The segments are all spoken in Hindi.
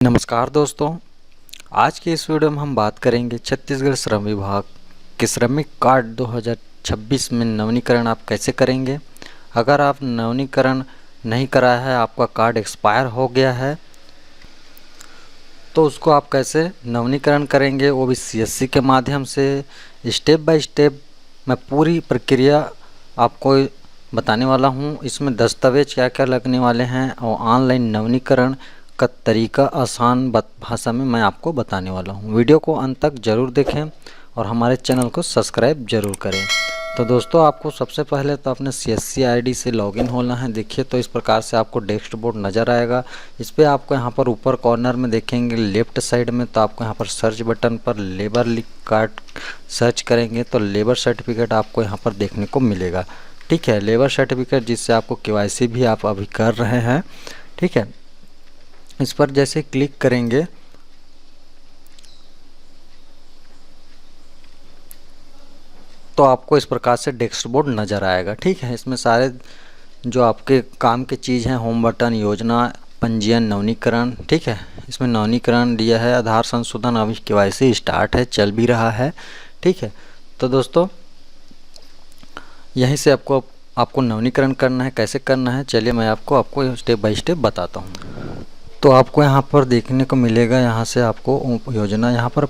नमस्कार दोस्तों, आज की इस वीडियो में हम बात करेंगे छत्तीसगढ़ श्रम विभाग के श्रमिक कार्ड 2026 में नवीनीकरण आप कैसे करेंगे। अगर आप नवीनीकरण नहीं कराया है, आपका कार्ड एक्सपायर हो गया है, तो उसको आप कैसे नवीनीकरण करेंगे, वो भी सीएससी के माध्यम से। स्टेप बाय स्टेप मैं पूरी प्रक्रिया आपको बताने वाला हूँ। इसमें दस्तावेज क्या क्या लगने वाले हैं और ऑनलाइन नवीनीकरण का तरीका आसान भाषा में मैं आपको बताने वाला हूँ। वीडियो को अंत तक ज़रूर देखें और हमारे चैनल को सब्सक्राइब ज़रूर करें। तो दोस्तों, आपको सबसे पहले तो अपने सीएससी आईडी से लॉगिन होना है। देखिए, तो इस प्रकार से आपको डैशबोर्ड नज़र आएगा। इस पर आपको यहाँ पर ऊपर कॉर्नर में देखेंगे लेफ्ट साइड में, तो आपको यहाँ पर सर्च बटन पर लेबर कार्ड सर्च करेंगे तो लेबर सर्टिफिकेट आपको यहाँ पर देखने को मिलेगा। ठीक है, लेबर सर्टिफिकेट जिससे आपको केवाईसी भी आप अभी कर रहे हैं। ठीक है, इस पर जैसे क्लिक करेंगे तो आपको इस प्रकार से डैशबोर्ड नज़र आएगा। ठीक है, इसमें सारे जो आपके काम के चीज़ हैं, होम बटन, योजना, पंजीयन, नवीनीकरण। ठीक है, इसमें नवीनीकरण दिया है, आधार संशोधन अभी केवाईसी स्टार्ट है, चल भी रहा है। ठीक है, तो दोस्तों यहीं से आपको नवीनीकरण करना है। कैसे करना है, चलिए मैं आपको स्टेप बाय स्टेप बताता हूँ। तो आपको यहाँ पर देखने को मिलेगा, यहाँ से आपको योजना, यहाँ पर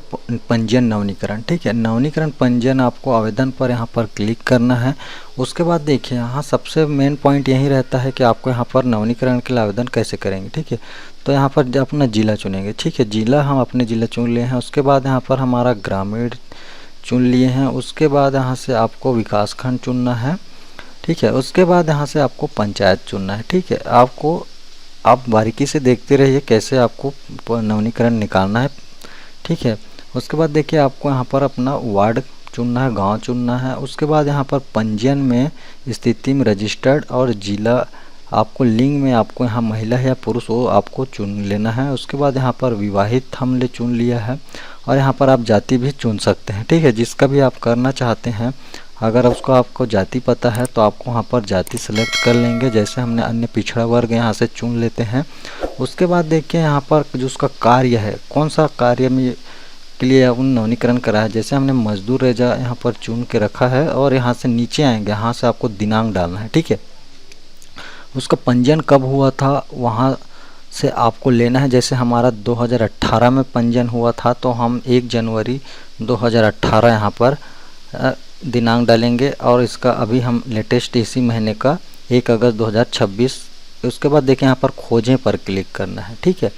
पंजीयन नवीनीकरण। ठीक है, नवीनीकरण पंजीयन आपको आवेदन पर यहाँ पर क्लिक करना है। उसके बाद देखिए, यहाँ सबसे मेन पॉइंट यही रहता है कि आपको यहाँ पर नवीनीकरण के लिए आवेदन कैसे करेंगे। ठीक है, तो यहाँ पर अपना ज़िला चुनेंगे। ठीक है, ज़िला हम अपने ज़िला चुन लिए हैं। उसके बाद यहाँ पर हमारा ग्रामीण चुन लिए हैं। उसके बाद यहाँ से आपको विकासखंड चुनना है। ठीक है, उसके बाद यहाँ से आपको पंचायत चुनना है। ठीक है, आप बारीकी से देखते रहिए कैसे आपको नवीनीकरण निकालना है। ठीक है, उसके बाद देखिए, आपको यहाँ पर अपना वार्ड चुनना है, गांव चुनना है। उसके बाद यहाँ पर पंजीयन में स्थिति में रजिस्टर्ड और जिला आपको लिंग में आपको यहाँ महिला या पुरुष वो आपको चुन लेना है। उसके बाद यहाँ पर विवाहित हमने चुन लिया है और यहाँ पर आप जाति भी चुन सकते हैं। ठीक है, जिसका भी आप करना चाहते हैं, अगर उसको आपको जाति पता है तो आपको वहाँ पर जाति सेलेक्ट कर लेंगे। जैसे हमने अन्य पिछड़ा वर्ग यहाँ से चुन लेते हैं। उसके बाद देखिए, यहाँ पर जो उसका कार्य है, कौन सा कार्य में के लिए नवीनीकरण करा है। जैसे हमने मजदूर रेजा यहाँ पर चुन के रखा है और यहाँ से नीचे आएंगे, यहाँ से आपको दिनांक डालना है। ठीक है, उसका पंजीयन कब हुआ था वहाँ से आपको लेना है। जैसे हमारा 2018 में पंजीयन हुआ था, तो हम 1 जनवरी 2018 यहाँ पर दिनांक डालेंगे और इसका अभी हम लेटेस्ट इसी महीने का 1 अगस्त 2026। उसके बाद देखिए, यहाँ पर खोजें पर क्लिक करना है। ठीक है,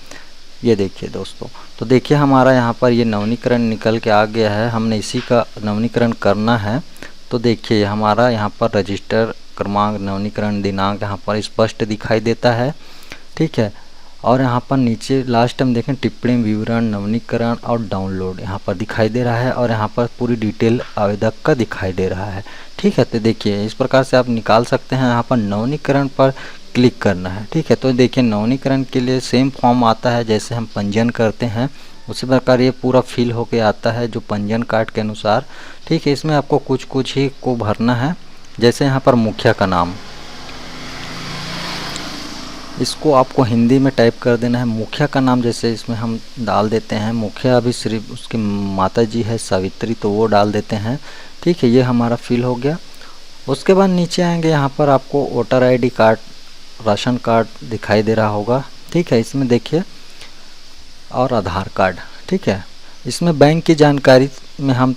ये देखिए दोस्तों, तो देखिए हमारा यहाँ पर ये नवीनीकरण निकल के आ गया है। हमने इसी का नवीनीकरण करना है। तो देखिए, हमारा यहाँ पर रजिस्टर क्रमांक, नवीनीकरण दिनांक यहाँ पर स्पष्ट दिखाई देता है। ठीक है, और यहाँ पर नीचे लास्ट में देखें टिप्पणी, विवरण, नवीनीकरण और डाउनलोड यहाँ पर दिखाई दे रहा है और यहाँ पर पूरी डिटेल आवेदक का दिखाई दे रहा है। ठीक है, तो देखिए इस प्रकार से आप निकाल सकते हैं। यहाँ पर नवीनीकरण पर क्लिक करना है। ठीक है, तो देखिए नवीनीकरण के लिए सेम फॉर्म आता है जैसे हम पंजीयन करते हैं, उसी प्रकार ये पूरा फिल होके आता है जो पंजीयन कार्ड के अनुसार। ठीक है, इसमें आपको कुछ ही को भरना है। जैसे यहाँ पर मुखिया का नाम, इसको आपको हिंदी में टाइप कर देना है। मुखिया का नाम जैसे इसमें हम डाल देते हैं, मुखिया अभी सिर्फ उसकी माता जी है सावित्री, तो वो डाल देते हैं। ठीक है, ये हमारा फिल हो गया। उसके बाद नीचे आएंगे, यहाँ पर आपको voter ID card, ration card दिखाई दे रहा होगा। ठीक है, इसमें देखिए, और आधार कार्ड। ठीक है, इसमें बैंक की जानकारी में हम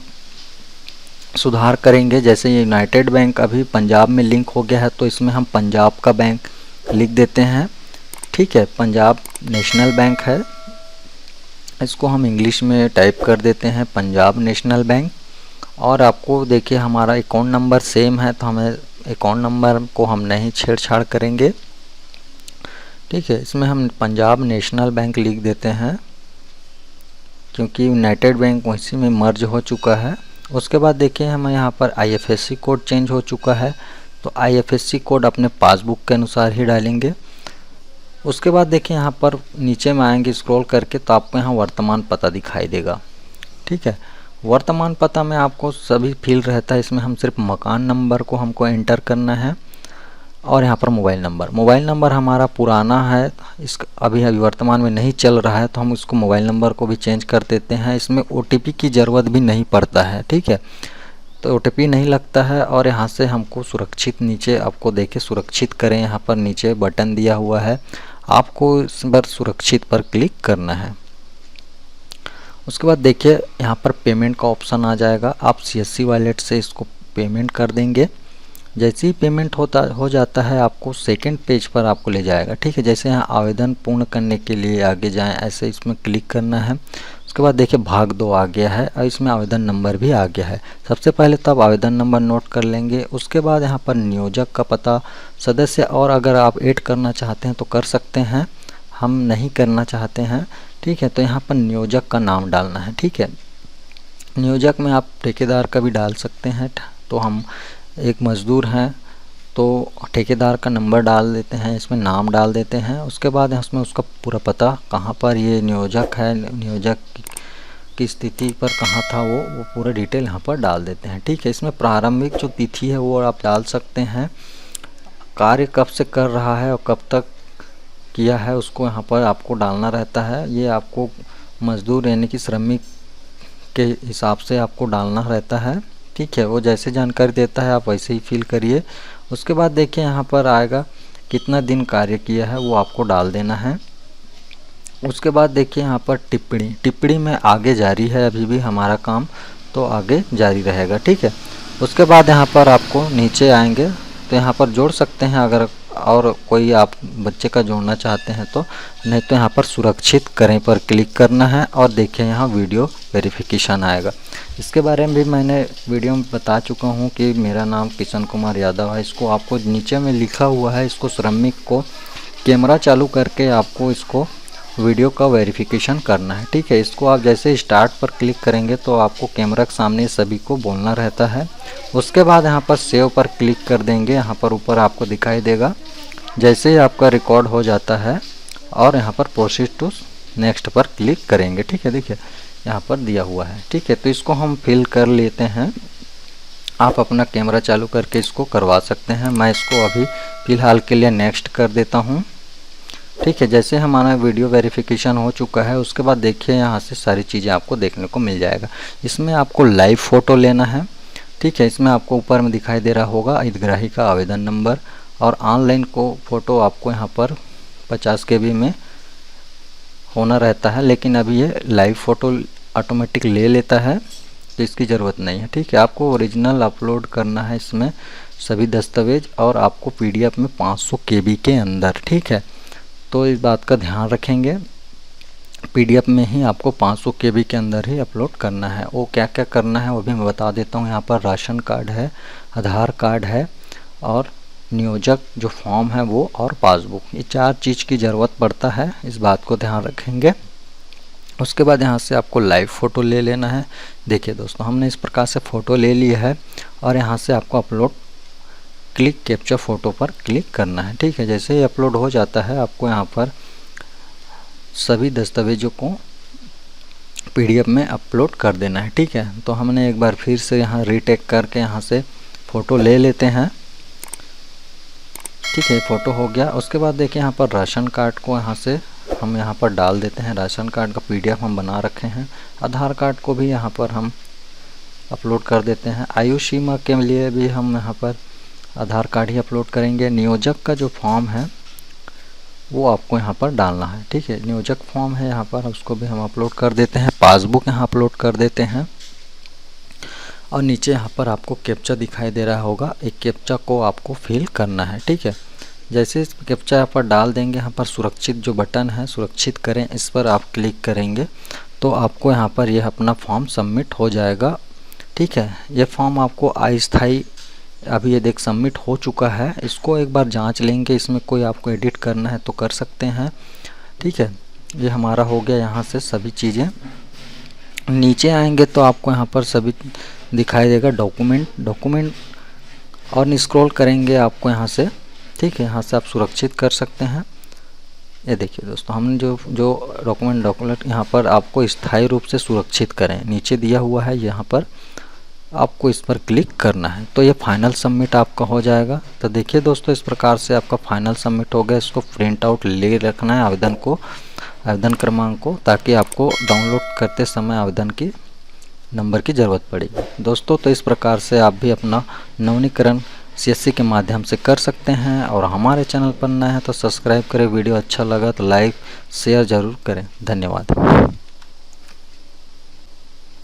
सुधार करेंगे। जैसे ये यूनाइटेड बैंक अभी पंजाब में लिंक हो गया है, तो इसमें हम पंजाब का बैंक लिख देते हैं। ठीक है, पंजाब नेशनल बैंक है, इसको हम इंग्लिश में टाइप कर देते हैं पंजाब नेशनल बैंक। और आपको देखिए, हमारा अकाउंट नंबर सेम है, तो हमें अकाउंट नंबर को हम नहीं छेड़छाड़ करेंगे। ठीक है, इसमें हम पंजाब नेशनल बैंक लिख देते हैं क्योंकि यूनाइटेड बैंक उसी में मर्ज हो चुका है। उसके बाद देखिए, हमें यहाँ पर आईएफएससी कोड चेंज हो चुका है, तो आईएफएससी कोड अपने पासबुक के अनुसार ही डालेंगे। उसके बाद देखिए, यहाँ पर नीचे में आएंगे स्क्रॉल करके, तो आपको यहाँ वर्तमान पता दिखाई देगा। ठीक है, वर्तमान पता में आपको सभी फील्ड रहता है, इसमें हम सिर्फ मकान नंबर को हमको एंटर करना है और यहाँ पर मोबाइल नंबर हमारा पुराना है, इस अभी वर्तमान में नहीं चल रहा है, तो हम इसको मोबाइल नंबर को भी चेंज कर देते हैं। इसमें OTP की ज़रूरत भी नहीं पड़ता है, ठीक है, तो OTP नहीं लगता है। और यहाँ से हमको सुरक्षित, नीचे आपको देखिए सुरक्षित करें, यहाँ पर नीचे बटन दिया हुआ है, आपको इस पर सुरक्षित पर क्लिक करना है। उसके बाद देखिए यहाँ पर पेमेंट का ऑप्शन आ जाएगा, आप CSC वॉलेट से इसको पेमेंट कर देंगे। जैसे ही पेमेंट हो जाता है आपको सेकंड पेज पर आपको ले जाएगा, ठीक है। जैसे यहाँ आवेदन पूर्ण करने के लिए आगे जाएं, ऐसे इसमें क्लिक करना है। उसके बाद देखिए भाग 2 आ गया है और इसमें आवेदन नंबर भी आ गया है। सबसे पहले तो आप आवेदन नंबर नोट कर लेंगे। उसके बाद यहाँ पर नियोजक का पता, सदस्य, और अगर आप ऐड करना चाहते हैं तो कर सकते हैं, हम नहीं करना चाहते हैं, ठीक है। तो यहाँ पर नियोजक का नाम डालना है, ठीक है। नियोजक में आप ठेकेदार का भी डाल सकते हैं, तो हम एक मज़दूर हैं तो ठेकेदार का नंबर डाल देते हैं, इसमें नाम डाल देते हैं। उसके बाद इसमें उसका पूरा पता, कहाँ पर ये नियोजक है, नियोजक की स्थिति पर कहाँ था वो पूरा डिटेल यहाँ पर डाल देते हैं, ठीक है। इसमें प्रारंभिक जो तिथि है वो आप डाल सकते हैं, कार्य कब से कर रहा है और कब तक किया है उसको यहाँ पर आपको डालना रहता है। ये आपको मज़दूर यानी कि श्रमिक के हिसाब से आपको डालना रहता है, ठीक है। वो जैसे जानकारी देता है आप वैसे ही फिल करिए। उसके बाद देखिए यहाँ पर आएगा कितना दिन कार्य किया है, वो आपको डाल देना है। उसके बाद देखिए यहाँ पर टिप्पणी में आगे जारी है, अभी भी हमारा काम तो आगे जारी रहेगा, ठीक है। उसके बाद यहाँ पर आपको नीचे आएंगे तो यहाँ पर जोड़ सकते हैं, अगर और कोई आप बच्चे का जोड़ना चाहते हैं तो, नहीं तो यहाँ पर सुरक्षित करें पर क्लिक करना है। और देखिए यहाँ वीडियो वेरिफिकेशन आएगा। इसके बारे में भी मैंने वीडियो में बता चुका हूँ कि मेरा नाम किशन कुमार यादव है। इसको आपको नीचे में लिखा हुआ है, इसको श्रमिक को कैमरा चालू करके आपको इसको वीडियो का वेरिफिकेशन करना है, ठीक है। इसको आप जैसे स्टार्ट पर क्लिक करेंगे तो आपको कैमरा के सामने सभी को बोलना रहता है। उसके बाद यहाँ पर सेव पर क्लिक कर देंगे, यहाँ पर ऊपर आपको दिखाई देगा। जैसे ही आपका रिकॉर्ड हो जाता है और यहाँ पर प्रोसीड टू नेक्स्ट पर क्लिक करेंगे, ठीक है। देखिए यहाँ पर दिया हुआ है, ठीक है। तो इसको हम फिल कर लेते हैं, आप अपना कैमरा चालू करके इसको करवा सकते हैं। मैं इसको अभी फ़िलहाल के लिए नेक्स्ट कर देता हूँ, ठीक है। जैसे हमारा वीडियो वेरिफिकेशन हो चुका है उसके बाद देखिए यहाँ से सारी चीज़ें आपको देखने को मिल जाएगा। इसमें आपको लाइव फ़ोटो लेना है, ठीक है। इसमें आपको ऊपर में दिखाई दे रहा होगा हितग्राही का आवेदन नंबर, और ऑनलाइन को फ़ोटो आपको यहाँ पर 50 KB में होना रहता है, लेकिन अभी ये लाइव फ़ोटो ऑटोमेटिक ले लेता है तो इसकी ज़रूरत नहीं है, ठीक है। आपको ओरिजिनल अपलोड करना है इसमें सभी दस्तावेज, और आपको PDF में 500 KB के अंदर, ठीक है। तो इस बात का ध्यान रखेंगे, PDF में ही आपको 500 KB के अंदर ही अपलोड करना है। वो क्या क्या करना है वो भी मैं बता देता हूँ। यहाँ पर राशन कार्ड है, आधार कार्ड है, और नियोजक जो फॉर्म है वो, और पासबुक, ये 4 चीज़ की ज़रूरत पड़ता है, इस बात को ध्यान रखेंगे। उसके बाद यहाँ से आपको लाइव फ़ोटो ले लेना है। देखिए दोस्तों हमने इस प्रकार से फ़ोटो ले ली है, और यहाँ से आपको अपलोड क्लिक कैप्चर फ़ोटो पर क्लिक करना है, ठीक है। जैसे ही अपलोड हो जाता है आपको यहाँ पर सभी दस्तावेजों को PDF में अपलोड कर देना है, ठीक है। तो हमने एक बार फिर से यहाँ रीटेक करके यहाँ से फ़ोटो ले लेते हैं, ठीक है। फ़ोटो हो गया। उसके बाद देखिए यहाँ पर राशन कार्ड को यहाँ से हम यहाँ पर डाल देते हैं। राशन कार्ड का PDF हम बना रखे हैं। आधार कार्ड को भी यहाँ पर हम अपलोड कर देते हैं। आयु सीमा के लिए भी हम यहाँ पर आधार कार्ड ही अपलोड करेंगे। नियोजक का जो फॉर्म है वो आपको यहाँ पर डालना है, ठीक है। नियोजक फॉर्म है यहाँ पर, उसको भी हम अपलोड कर देते हैं। पासबुक यहाँ अपलोड कर देते हैं, और नीचे यहाँ पर आपको कैप्चा दिखाई दे रहा होगा, एक कैप्चा को आपको फिल करना है, ठीक है। जैसे इस कैप्चा यहाँ पर डाल देंगे, यहाँ पर सुरक्षित जो बटन है सुरक्षित करें, इस पर आप क्लिक करेंगे तो आपको यहाँ पर यह अपना फॉर्म सबमिट हो जाएगा, ठीक है। ये फॉर्म आपको अस्थायी, अभी ये देख सबमिट हो चुका है। इसको एक बार जांच लेंगे, इसमें कोई आपको एडिट करना है तो कर सकते हैं, ठीक है। ये हमारा हो गया। यहाँ से सभी चीज़ें नीचे आएंगे तो आपको यहाँ पर सभी दिखाई देगा, डॉक्यूमेंट, और स्क्रॉल करेंगे आपको यहाँ से, ठीक है। यहाँ से आप सुरक्षित कर सकते हैं। ये देखिए दोस्तों हमने जो डॉक्यूमेंट यहाँ पर आपको स्थायी रूप से सुरक्षित करें, नीचे दिया हुआ है यहाँ पर आपको इस पर क्लिक करना है। तो ये फाइनल सबमिट आपका हो जाएगा। तो देखिए दोस्तों, इस प्रकार से आपका फाइनल सबमिट हो गया। इसको प्रिंट आउट ले रखना है आवेदन क्रमांक को, ताकि आपको डाउनलोड करते समय आवेदन की नंबर की ज़रूरत पड़ेगी। दोस्तों, तो इस प्रकार से आप भी अपना नवीनीकरण CSC के माध्यम से कर सकते हैं। और हमारे चैनल पर नए हैं तो सब्सक्राइब करें। वीडियो अच्छा लगा तो लाइक शेयर ज़रूर करें। धन्यवाद।